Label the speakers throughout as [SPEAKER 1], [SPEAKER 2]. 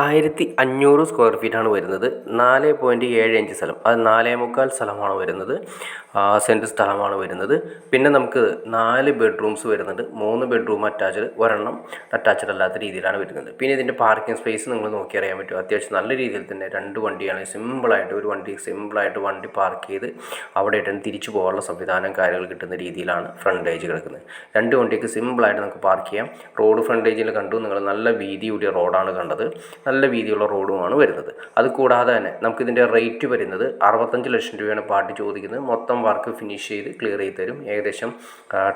[SPEAKER 1] 1500 square ഫീറ്റാണ് വരുന്നത്. 4.75 സ്ഥലം, അത് 4.25 സ്ഥലമാണ് വരുന്നത്. സെൻറ്റ് സ്ഥലമാണ് വരുന്നത്. പിന്നെ നമുക്ക് 4 ബെഡ്റൂംസ് വരുന്നുണ്ട്. 3 ബെഡ്റൂം അറ്റാച്ച്ഡ്, ഒരെണ്ണം അറ്റാച്ച്ഡ് അല്ലാത്ത രീതിയിലാണ് വരുന്നത്. പിന്നെ ഇതിൻ്റെ പാർക്കിംഗ് സ്പേസ് നിങ്ങൾ നോക്കി അറിയാൻ പറ്റും. അത്യാവശ്യം നല്ല രീതിയിൽ തന്നെ 2 വണ്ടിയാണ് സിമ്പിളായിട്ട് വണ്ടി പാർക്ക് ചെയ്ത് അവിടെ ഇട്ട് തിരിച്ചു പോകാനുള്ള സംവിധാനം കാര്യങ്ങൾ കിട്ടുന്ന രീതിയിലാണ് ഫ്രണ്ടേജ് കിടക്കുന്നത്. 2 വണ്ടിക്ക് സിമ്പിളായിട്ട് നമുക്ക് പാർക്ക് ചെയ്യാം. റോഡ് ഫ്രണ്ടേജിൽ കണ്ടു നിങ്ങൾ, നല്ല വീതി കൂടിയ റോഡാണ് കണ്ടത്. നല്ല വീതിയുള്ള റോഡുമാണ് വരുന്നത്. അതുകൂടാതെ തന്നെ നമുക്കിതിൻ്റെ റേറ്റ് വരുന്നത് 65 ലക്ഷം രൂപയാണ് പാർട്ടി ചോദിക്കുന്നത്. മൊത്തം വർക്ക് ഫിനിഷ് ചെയ്ത് ക്ലിയർ ചെയ്ത് തരും. ഏകദേശം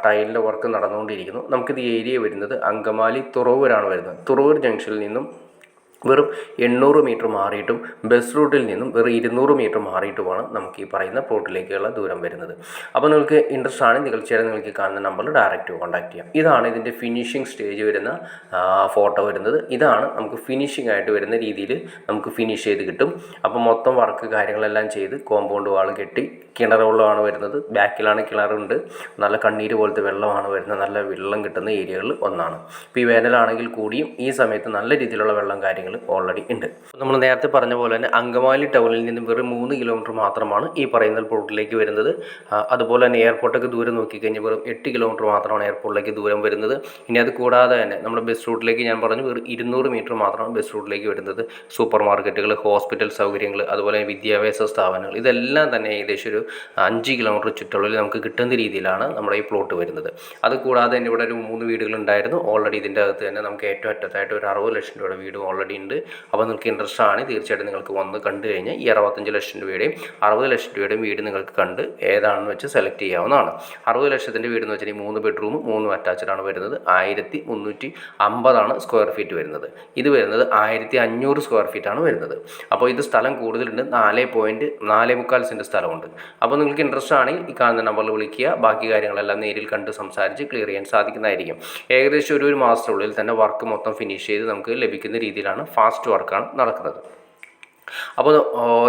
[SPEAKER 1] ടൈലിൻ്റെ വർക്ക് നടന്നുകൊണ്ടിരിക്കുന്നു. നമുക്കിത് ഏരിയ വരുന്നത് അങ്കമാലി തുറവൂരാണ് വരുന്നത്. തുറവൂർ ജംഗ്ഷനിൽ നിന്നും വെറും 800 മീറ്റർ മാറിയിട്ടും ബസ് റൂട്ടിൽ നിന്നും വെറും 200 മീറ്റർ മാറിയിട്ടുമാണ് നമുക്ക് ഈ പറയുന്ന പ്ലോട്ടിലേക്കുള്ള ദൂരം വരുന്നത്. അപ്പോൾ നിങ്ങൾക്ക് ഇൻട്രസ്റ്റ് ആണ് നിങ്ങൾക്ക് കാണുന്ന നമ്പറിൽ ഡയറക്റ്റ് കോൺടാക്ട് ചെയ്യാം. ഇതാണ് ഇതിൻ്റെ ഫിനിഷിംഗ് സ്റ്റേജ് വരുന്ന ഫോട്ടോ വരുന്നത്. ഇതാണ് നമുക്ക് ഫിനിഷിംഗ് ആയിട്ട് വരുന്ന രീതിയിൽ നമുക്ക് ഫിനിഷ് ചെയ്ത് കിട്ടും. അപ്പോൾ മൊത്തം വർക്ക് കാര്യങ്ങളെല്ലാം ചെയ്ത് കോമ്പൗണ്ട് വാൾ കെട്ടി കിണർ വെള്ളമാണ് വരുന്നത്. ബാക്കിലാണ് കിണറുണ്ട്. നല്ല കണ്ണീര് പോലത്തെ വെള്ളമാണ് വരുന്നത്. നല്ല വെള്ളം കിട്ടുന്ന ഏരിയകളിൽ ഒന്നാണ്. ഇപ്പോൾ ഈ വേനലാണെങ്കിൽ കൂടിയും ഈ സമയത്ത് നല്ല രീതിയിലുള്ള വെള്ളം കാര്യങ്ങൾ ഓൾറെഡി ഉണ്ട്. നമ്മൾ നേരത്തെ പറഞ്ഞ പോലെ തന്നെ അങ്കമാലി ടൗണിൽ നിന്നും വെറും 3 കിലോമീറ്റർ മാത്രമാണ് ഈ പറയുന്ന പ്ലോട്ടിലേക്ക് വരുന്നത്. അതുപോലെ തന്നെ എയർപോർട്ടൊക്കെ ദൂരം നോക്കിക്കഴിഞ്ഞാൽ വെറും 8 കിലോമീറ്റർ മാത്രമാണ് എയർപോർട്ടിലേക്ക് ദൂരം വരുന്നത്. ഇനി അത് കൂടാതെ തന്നെ നമ്മുടെ ബസ് റൂട്ടിലേക്ക് ഞാൻ പറഞ്ഞു വെറും 200 മീറ്റർ മാത്രമാണ് ബസ് റൂട്ടിലേക്ക് വരുന്നത്. സൂപ്പർ മാർക്കറ്റുകൾ, ഹോസ്പിറ്റൽ സൗകര്യങ്ങൾ, അതുപോലെ വിദ്യാഭ്യാസ സ്ഥാപനങ്ങൾ, ഇതെല്ലാം തന്നെ ഏകദേശം ഒരു 5 കിലോമീറ്റർ ചുറ്റളവിൽ നമുക്ക് കിട്ടുന്ന രീതിയിലാണ് നമ്മുടെ ഈ പ്ലോട്ട് വരുന്നത്. അതുകൂടാതെ തന്നെ ഇവിടെ ഒരു 3 വീടുകളുണ്ടായിരുന്നു. ഓൾറെഡി ഇതിൻ്റെ അകത്ത് തന്നെ നമുക്ക് ഏറ്റവും അറ്റത്തായിട്ട് ഒരു 60 ലക്ഷം രൂപയുടെ വീട് ഓൾറെഡി ഉണ്ട്. അപ്പോൾ നിങ്ങൾക്ക് ഇൻട്രസ്റ്റ് ആണ് തീർച്ചയായിട്ടും നിങ്ങൾക്ക് വന്ന് കണ്ടു കഴിഞ്ഞാൽ ഈ 65 ലക്ഷം രൂപയുടെയും 60 ലക്ഷം രൂപയുടെയും വീട് നിങ്ങൾക്ക് കണ്ട് ഏതാണെന്ന് വെച്ച് സെലക്ട് ചെയ്യാവുന്നതാണ്. 60 ലക്ഷത്തിൻ്റെ വീട് എന്ന് വെച്ചാൽ 3 ബെഡ്റൂം 3 അറ്റാച്ച്ഡ് ആണ് വരുന്നത്. 1350 സ്ക്വയർ ഫീറ്റ് വരുന്നത്. ഇത് വരുന്നത് 1500 സ്ക്വയർ ഫീറ്റാണ് വരുന്നത്. അപ്പോൾ ഇത് സ്ഥലം കൂടുതലുണ്ട്. 4.45 സെൻറ്റ് സ്ഥലമുണ്ട്. അപ്പോൾ നിങ്ങൾക്ക് ഇൻട്രസ്റ്റ് ആണെങ്കിൽ ഈ കാണുന്ന നമ്പറിൽ വിളിക്കുക. ബാക്കി കാര്യങ്ങളെല്ലാം നേരിൽ കണ്ട് സംസാരിച്ച് ക്ലിയർ ചെയ്യാൻ സാധിക്കുന്നതായിരിക്കും. ഏകദേശം ഒരു മാസത്തിനുള്ളിൽ തന്നെ വർക്ക് മൊത്തം ഫിനിഷ് ചെയ്ത് നമുക്ക് ലഭിക്കുന്ന രീതിയിലാണ് ഫാസ്റ്റ് വർക്കാണ് നടക്കുന്നത്. അപ്പോൾ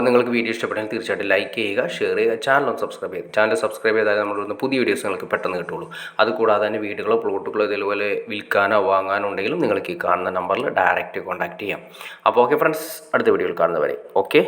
[SPEAKER 1] നിങ്ങൾക്ക് വീഡിയോ ഇഷ്ടപ്പെട്ടെങ്കിൽ തീർച്ചയായിട്ടും ലൈക്ക് ചെയ്യുക, ഷെയർ ചെയ്യുക, ചാനൽ സബ്സ്ക്രൈബ് ചെയ്യുക. ചാനൽ സബ്സ്ക്രൈബ് ചെയ്താൽ നമ്മളിന്ന് പുതിയ വീഡിയോസ് നിങ്ങൾക്ക് പെട്ടെന്ന് കിട്ടുള്ളൂ. അതുകൂടാതെ തന്നെ വീടുകളോ പ്ലോട്ടുകളോ ഇതേപോലെ വിൽക്കാനോ വാങ്ങാനോ ഉണ്ടെങ്കിലും നിങ്ങൾക്ക് ഈ കാണുന്ന നമ്പറിൽ ഡയറക്റ്റ് കോൺടാക്ട് ചെയ്യാം. അപ്പോൾ ഓക്കെ ഫ്രണ്ട്സ്, അടുത്ത വീഡിയോയിൽ കാണുന്നവരെ ഓക്കെ.